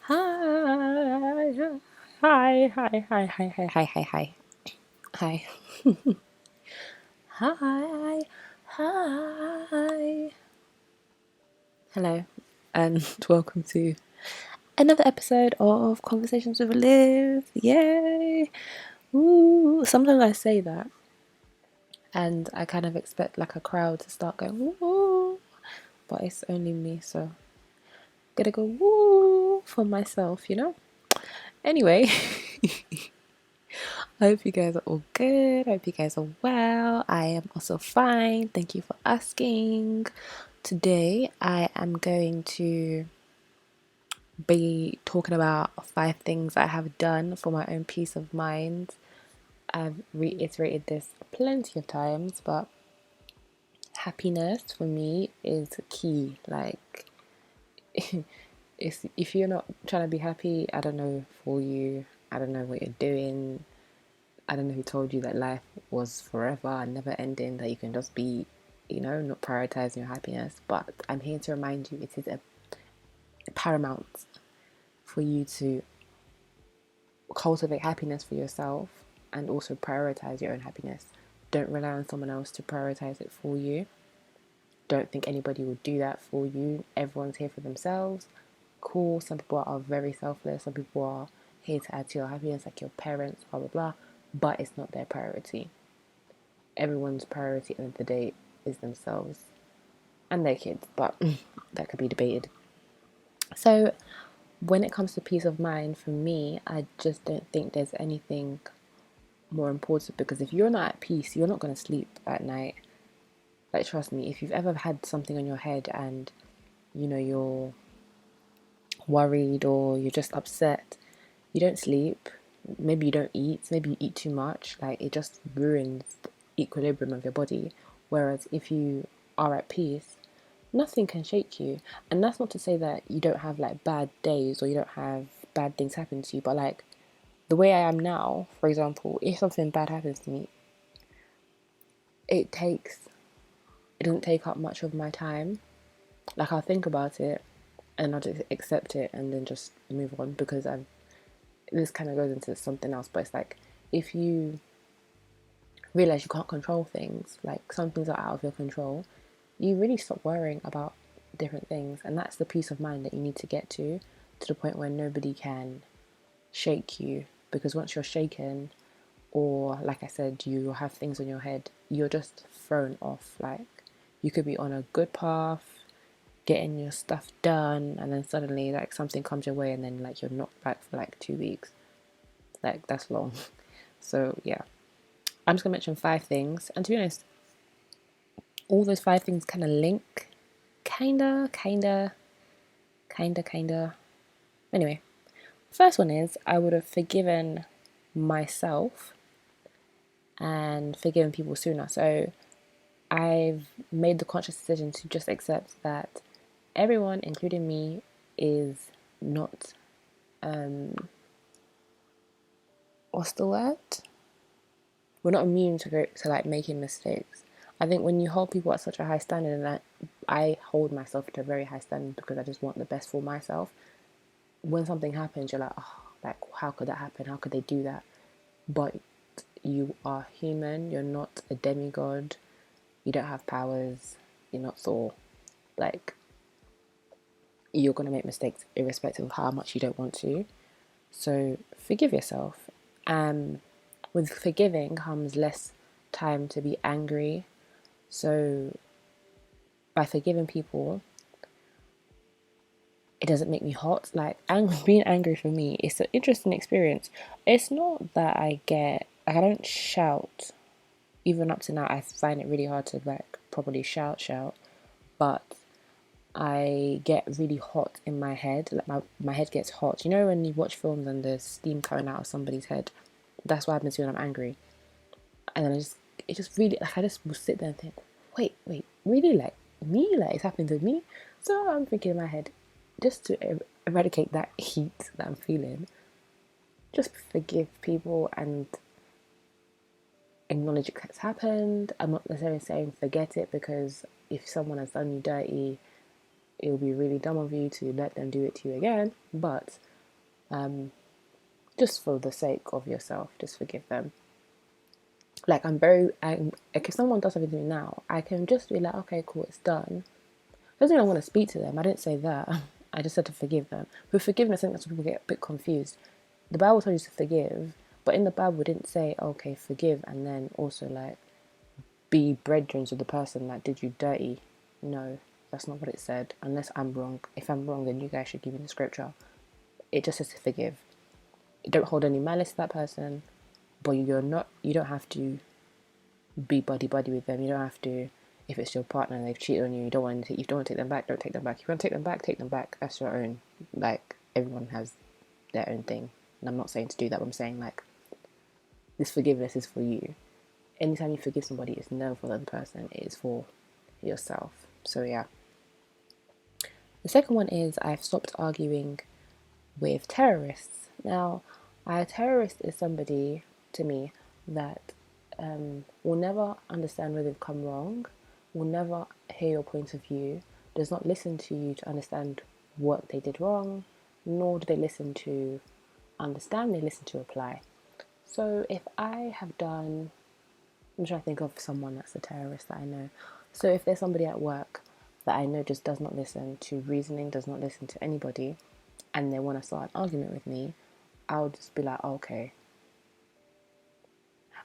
Hi, hi, hi, hi, hi, hi, hi, hi, hi, hi, hi, hi. Hello, and welcome to another episode of Conversations with Liv. Yay! Ooh, sometimes I say that, and I kind of expect like a crowd to start going woo, but it's only me, so I'm gonna go woo for myself, you know. Anyway. I hope you guys are all good. I hope you guys are well. I am also fine. Thank you for asking. Today, I am going to be talking about 5 things I have done for my own peace of mind. I've reiterated this plenty of times, but happiness for me is key. Like, if you're not trying to be happy, I don't know for you. I don't know what you're doing. I don't know who told you that life was forever and never ending, that you can just be, not prioritizing your happiness. But I'm here to remind you it is a paramount for you to cultivate happiness for yourself and also prioritize your own happiness. Don't rely on someone else to prioritize it for you. Don't think anybody will do that for you. Everyone's here for themselves. Cool. Some people are very selfless. Some people are here to add to your happiness, like your parents, blah, blah, blah. But it's not their priority. Everyone's priority at the end of the day is themselves and their kids, but that could be debated. So, when it comes to peace of mind, for me, I just don't think there's anything more important, because if you're not at peace, you're not going to sleep at night. Like, trust me, if you've ever had something on your head and you're worried or you're just upset, you don't sleep. Maybe you don't eat, maybe you eat too much. Like, it just ruins the equilibrium of your body. Whereas if you are at peace, nothing can shake you. And that's not to say that you don't have like bad days or you don't have bad things happen to you, but like the way I am now, for example, if something bad happens to me, it doesn't take up much of my time. Like, I'll think about it and I'll just accept it and then just move on, because this kind of goes into something else, but it's like, if you realize you can't control things, like some things are out of your control, you really stop worrying about different things. And that's the peace of mind that you need to get to the point where nobody can shake you. Because once you're shaken, or like I said, you have things on your head, you're just thrown off. Like, you could be on a good path, getting your stuff done, and then suddenly like something comes your way and then like you're knocked back for like 2 weeks. Like, that's long. So yeah, I'm just gonna mention 5 things, and to be honest, all those 5 things kind of link, kinda. Anyway, first one is, I would have forgiven myself and forgiven people sooner. So I've made the conscious decision to just accept that everyone, including me, is not what's the word? We're not immune to like making mistakes. I think when you hold people at such a high standard, and that I hold myself to a very high standard because I just want the best for myself. When something happens, you're like, oh, like, how could that happen? How could they do that? But you are human. You're not a demigod. You don't have powers. You're not Thor. Like, you're gonna make mistakes irrespective of how much you don't want to. So forgive yourself. With forgiving comes less time to be angry. So by forgiving people, it doesn't make me hot. Like, being angry for me, it's an interesting experience. It's not that I get, like, I don't shout. Even up to now, I find it really hard to like properly shout. But I get really hot in my head. Like, my head gets hot. You know when you watch films and there's steam coming out of somebody's head? That's what happens when I'm angry. And then it just really, like, I just will sit there and think, wait, really? Like, me? Like, it's happening to me? So I'm thinking in my head, just to eradicate that heat that I'm feeling, just forgive people and acknowledge it's happened. I'm not necessarily saying forget it, because if someone has done you dirty, it would be really dumb of you to let them do it to you again. But Just for the sake of yourself, just forgive them. Like like if someone does something to me now, I can just be like, okay, cool, it's done. Doesn't mean I want to speak to them. I didn't say that. I just said to forgive them. With forgiveness, I think that's where people get a bit confused. The Bible tells you to forgive, but in the Bible, it didn't say, okay, forgive, and then also like be brethren with the person that did you dirty. No, that's not what it said. Unless I'm wrong. If I'm wrong, then you guys should give me the scripture. It just says to forgive. Don't hold any malice to that person, but you don't have to be buddy buddy with them. You don't have to. If it's your partner and they've cheated on you, you don't want to take them back. Don't take them back. If you want to take them back, take them back. That's your own. Like everyone has their own thing, and I'm not saying to do that. But I'm saying like this forgiveness is for you. Anytime you forgive somebody, it's never for the other person. It is for yourself. So yeah. The second one is I've stopped arguing with terrorists. Now, a terrorist is somebody to me that will never understand where they've come wrong, will never hear your point of view, does not listen to you to understand what they did wrong, nor do they listen to understand, they listen to apply. So if I have done, I'm trying to think of someone that's a terrorist that I know. So if there's somebody at work that I know just does not listen to reasoning, does not listen to anybody, and they want to start an argument with me, I'll just be like, oh, okay.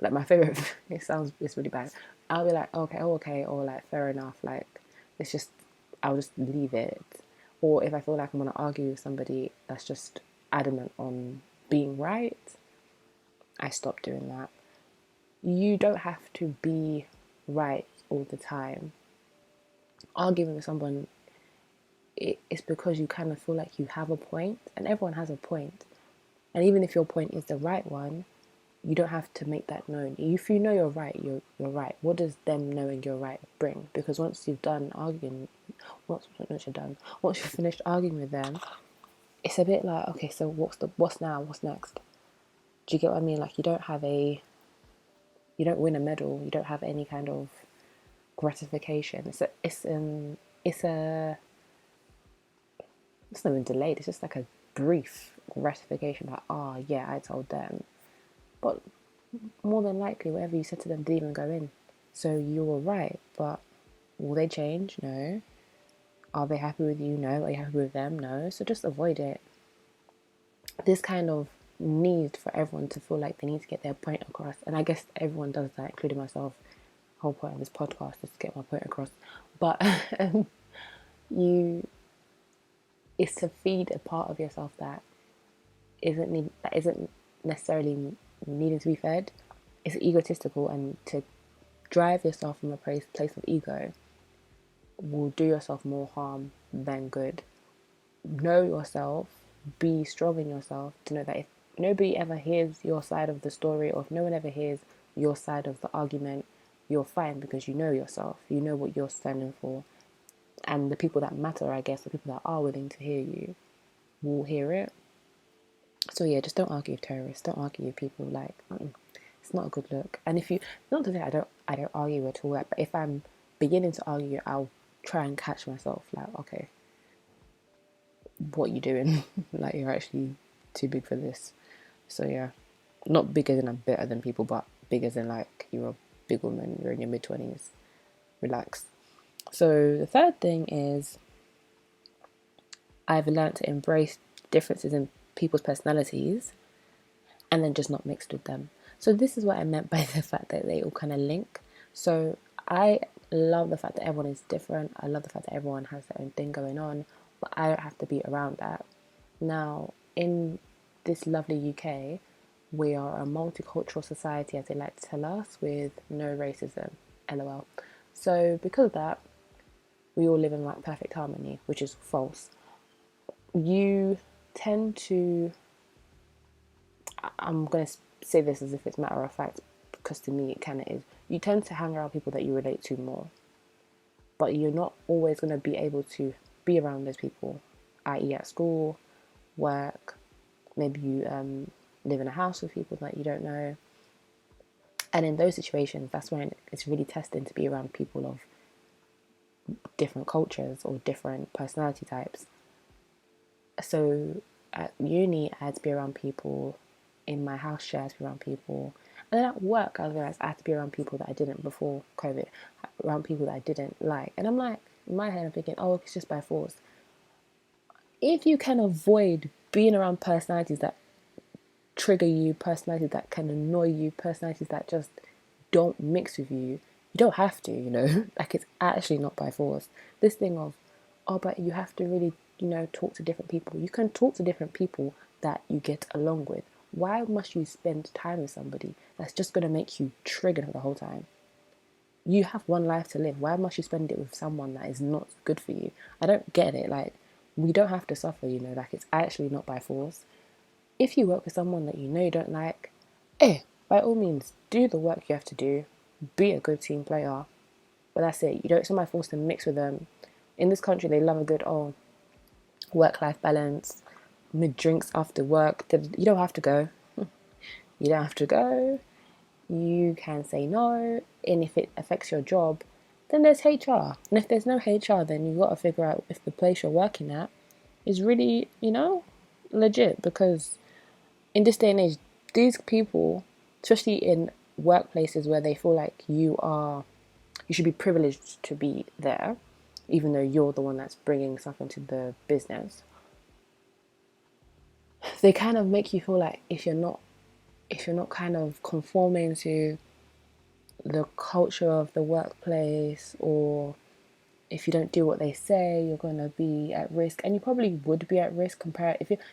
Like my favorite, it's really bad. I'll be like, okay, oh, okay, or like, fair enough. Like, it's just, I'll just leave it. Or if I feel like I'm going to argue with somebody that's just adamant on being right, I stop doing that. You don't have to be right all the time. Arguing with someone, it's because you kind of feel like you have a point, and everyone has a point. And even if your point is the right one, you don't have to make that known. If you know you're right, you're right. What does them knowing you're right bring? Because once you've done arguing, once you've finished arguing with them, it's a bit like, okay, so what's now? What's next? Do you get what I mean? Like you don't win a medal. You don't have any kind of gratification. It's not even delayed. It's just like a brief gratification. Like, oh yeah, I told them, but more than likely, whatever you said to them didn't even go in. So you were right, but will they change? No. Are they happy with you? No. Are you happy with them? No. So just avoid it. This kind of need for everyone to feel like they need to get their point across, and I guess everyone does that, including myself. The whole point of this podcast is to get my point across. But you, it's to feed a part of yourself that isn't necessarily needing to be fed. It's egotistical, and to drive yourself from a place of ego will do yourself more harm than good. Know yourself, be strong in yourself to know that if nobody ever hears your side of the story, or if no one ever hears your side of the argument, you're fine because you know yourself, you know what you're standing for. And the people that matter, I guess, the people that are willing to hear you will hear it. So yeah, just don't argue with terrorists. Don't argue with people. Like, it's not a good look. And if you, not to say I don't argue at all. Like, but if I'm beginning to argue, I'll try and catch myself. Like, okay, what you doing? Like, you're actually too big for this. So yeah, not bigger than I'm better than people, but bigger than like you're a big woman. You're in your mid-20s. Relax. So the third thing is I've learned to embrace differences in people's personalities and then just not mixed with them. So this is what I meant by the fact that they all kind of link. So I love the fact that everyone is different. I love the fact that everyone has their own thing going on, but I don't have to be around that. Now, in this lovely UK, we are a multicultural society, as they like to tell us, with no racism. LOL. So because of that, we all live in like perfect harmony, which is false. You tend to, I'm going to say this as if it's matter of fact, because to me it kind of is. You tend to hang around people that you relate to more, but you're not always going to be able to be around those people, i.e., at school, work. Maybe you live in a house with people that you don't know. And in those situations, that's when it's really testing to be around people of different cultures or different personality types. So at uni, I had to be around people. In my house share, I had to be around people. And then at work, I realized I had to be around people that I didn't before COVID, around people that I didn't like. And I'm like, in my head, I'm thinking, oh, it's just by force. If you can avoid being around personalities that trigger you, personalities that can annoy you, personalities that just don't mix with you, you don't have to, like it's actually not by force. This thing of, oh, but you have to really, talk to different people. You can talk to different people that you get along with. Why must you spend time with somebody that's just going to make you triggered the whole time? You have one life to live. Why must you spend it with someone that is not good for you? I don't get it. Like, we don't have to suffer, like it's actually not by force. If you work with someone that you don't like, by all means, do the work you have to do. Be a good team player. But that's it. You don't somebody forced to mix with them. In this country, they love a good work-life balance, mid drinks after work. You don't have to go. You don't have to go. You can say no. And if it affects your job, then there's HR. And if there's no HR, then you've got to figure out if the place you're working at is really, legit. Because in this day and age, these people, especially in workplaces where they feel like you should be privileged to be there, even though you're the one that's bringing stuff into the business, they kind of make you feel like if you're not kind of conforming to the culture of the workplace, or if you don't do what they say, you're going to be at risk. And you probably would be at risk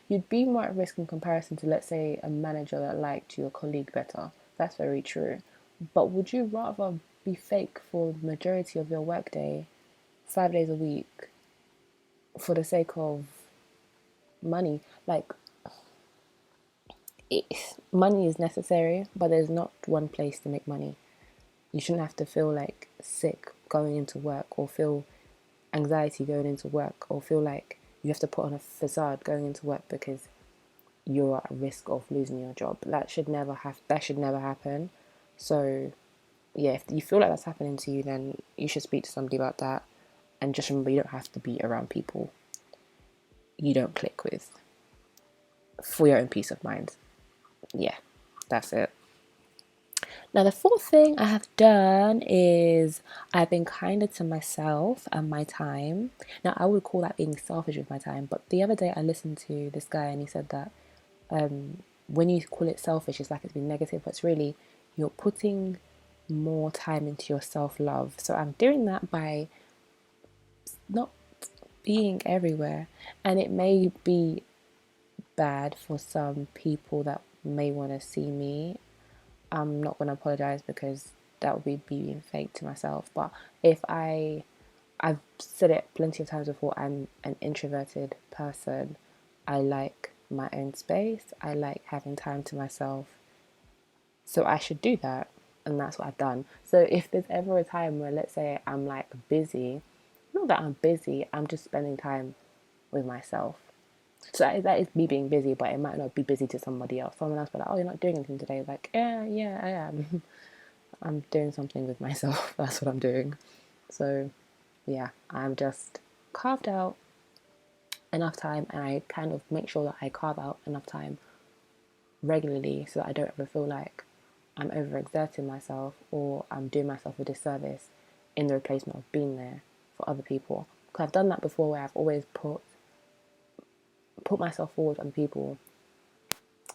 you'd be more at risk in comparison to, let's say, a manager that liked your colleague better. That's very true. But would you rather be fake for the majority of your workday, 5 days a week, for the sake of money? Like, money is necessary, but there's not one place to make money. You shouldn't have to feel like sick going into work, or feel anxiety going into work, or feel like you have to put on a facade going into work because you're at risk of losing your job. That should never happen. So yeah, if you feel like that's happening to you, then you should speak to somebody about that. And just remember, you don't have to be around people you don't click with for your own peace of mind. Yeah, that's it. Now, the fourth thing I have done is I've been kinder to myself and my time. Now, I would call that being selfish with my time, but the other day I listened to this guy and he said that when you call it selfish, it's like it's being negative, but it's really you're putting more time into your self-love. So I'm doing that by not being everywhere, and it may be bad for some people that may want to see me. I'm not going to apologize because that would be being fake to myself. But I've said it plenty of times before, I'm an introverted person. I like my own space. I like having time to myself. So I should do that. And that's what I've done. So if there's ever a time where, let's say, I'm like busy, not that I'm busy, I'm just spending time with myself. So that is me being busy, but it might not be busy to somebody else. Someone else be like, oh, you're not doing anything today. Like, yeah, I am. I'm doing something with myself. That's what I'm doing. So yeah, I'm just carved out enough time, and I kind of make sure that I carve out enough time regularly so that I don't ever feel like I'm overexerting myself or I'm doing myself a disservice in the replacement of being there for other people. Because I've done that before, where I've always put myself forward for other people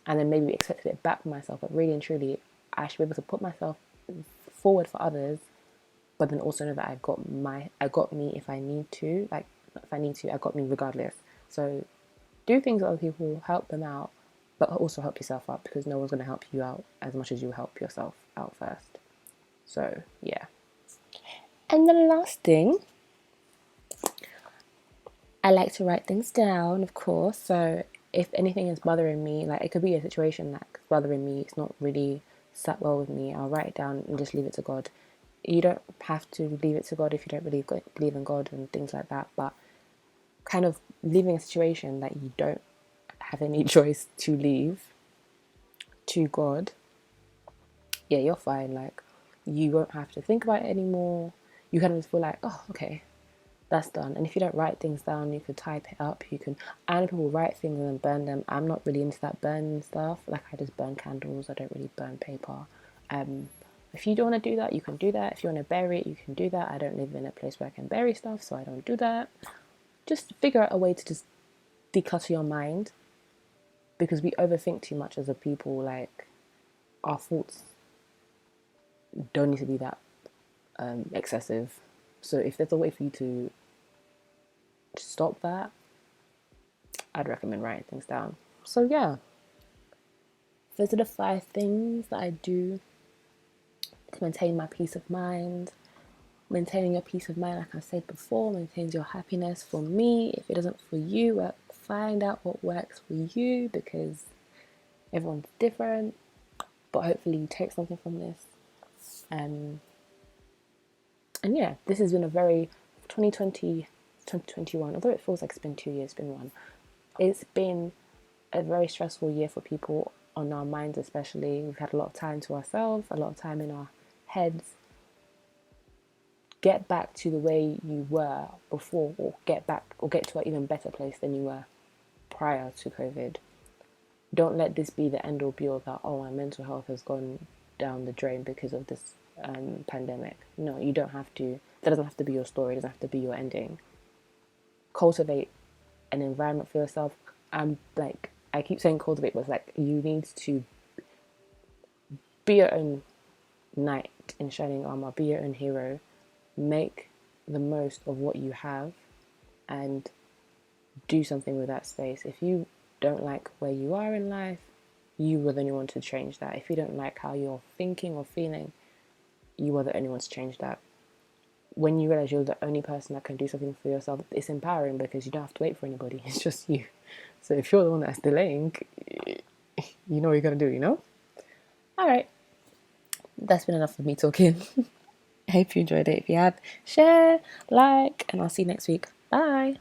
and then maybe expected it back from myself. But really and truly, I should be able to put myself forward for others, but then also know that I got me if I need to. Like, if I need to, I got me regardless. So do things with other people, help them out, but also help yourself out, because no one's going to help you out as much as you help yourself out first. So yeah. And the last thing, I like to write things down, of course. So if anything is bothering me, like it could be a situation that's bothering me, it's not really sat well with me, I'll write it down and just leave it to God. You don't have to leave it to God if you don't believe in God and things like that, but kind of leaving a situation that you don't have any choice to leave to God, yeah, you're fine. Like, you won't have to think about it anymore. You kind of feel like, oh, okay, that's done. And if you don't write things down, you could type it up. I know people write things and then burn them. I'm not really into that burning stuff. Like, I just burn candles. I don't really burn paper. If you don't want to do that, you can do that. If you want to bury it, you can do that. I don't live in a place where I can bury stuff, so I don't do that. Just figure out a way to just declutter your mind, because we overthink too much as a people. Like, our thoughts don't need to be that excessive. So if there's a way for you to stop that, I'd recommend writing things down. So yeah, those are the 5 things that I do to maintain my peace of mind. Maintaining your peace of mind, like I said before, maintains your happiness. For me, if it doesn't for you, find out what works for you, because everyone's different. But hopefully you take something from this. And yeah, this has been a very 2020, 2021, although it feels like it's been 2 years, it's been one. It's been a very stressful year for people, on our minds especially. We've had a lot of time to ourselves, a lot of time in our heads. Get back to the way you were before, or get to an even better place than you were prior to COVID. Don't let this be the end all be all that, oh, my mental health has gone down the drain because of this pandemic. No, you don't have to. That doesn't have to be your story. It doesn't have to be your ending. Cultivate an environment for yourself. I keep saying cultivate, but it's like, you need to be your own knight in shining armor. Be your own hero. Make the most of what you have and do something with that space. If you don't like where you are in life, you are the only one to change that. If you don't like how you're thinking or feeling, you are the only one to change that. When you realize you're the only person that can do something for yourself, it's empowering, because you don't have to wait for anybody. It's just you. So if you're the one that's delaying, you know what you're going to do, you know? All right. That's been enough of me talking. I hope you enjoyed it. If you have, share, like, and I'll see you next week. Bye.